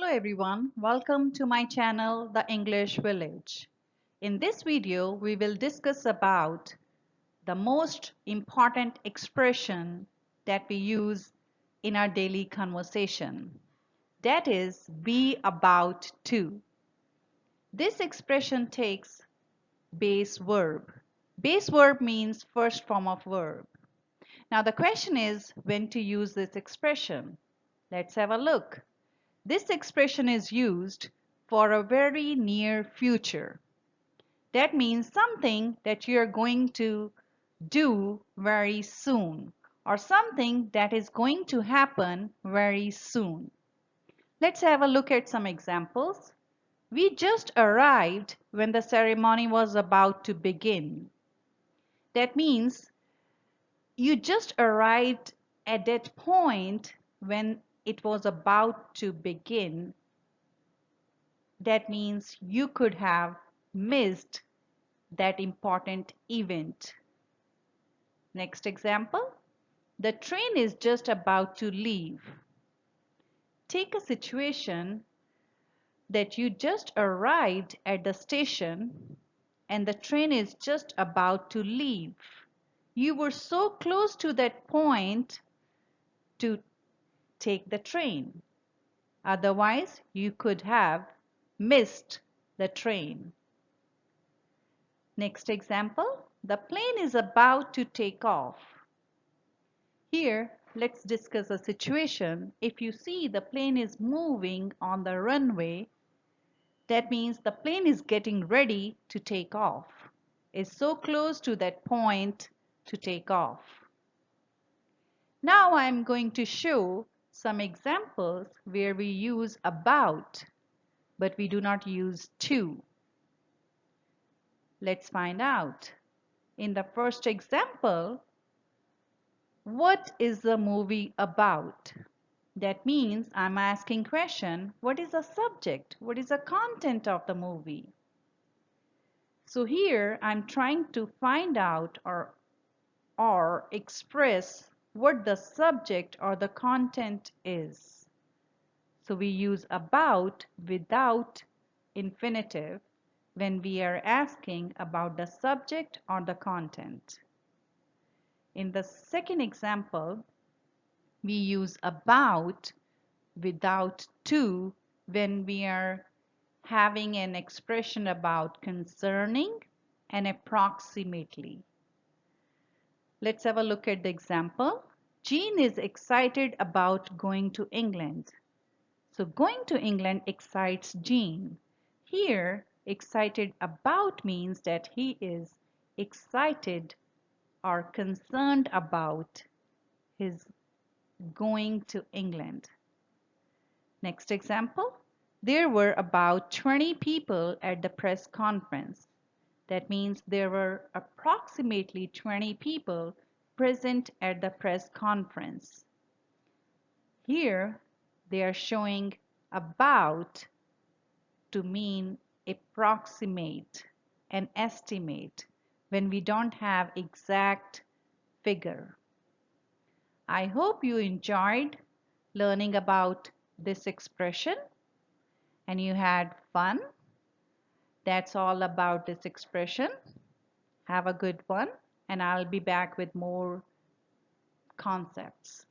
Hello everyone, welcome to my channel The English Village. In this video we will discuss about the most important expression that we use in our daily conversation. That is be about to. This expression takes base verb. Base verb means first form of verb. Now the question is when to use this expression. Let's have a look. This expression is used for a very near future. That means something that you are going to do very soon or something that is going to happen very soon. Let's have a look at some examples. We just arrived when the ceremony was about to begin. That means you just arrived at that point when it was about to begin. That means you could have missed that important event. Next example, the train is just about to leave. Take a situation that you just arrived at the station and the train is just about to leave. You were so close to that point to take the train. Otherwise, you could have missed the train. Next example, the plane is about to take off. Here, let's discuss a situation. If you see the plane is moving on the runway, that means the plane is getting ready to take off. It's so close to that point to take off. Now I'm going to show some examples where we use about, but we do not use to. Let's find out. In the first example, what is the movie about? That means I'm asking question, what is the subject? What is the content of the movie? So here I'm trying to find out or express what the subject or the content is. So we use about without infinitive when we are asking about the subject or the content. In the second example, we use about without to when we are having an expression about concerning and approximately. Let's have a look at the example. Jean is excited about going to England. So going to England excites Jean. Here, excited about means that he is excited or concerned about his going to England. Next example, there were about 20 people at the press conference. That means there were approximately 20 people present at the press conference. Here they are showing about to mean approximate and estimate when we don't have exact figure. I hope you enjoyed learning about this expression and you had fun. That's all about this expression. Have a good one and I'll be back with more concepts.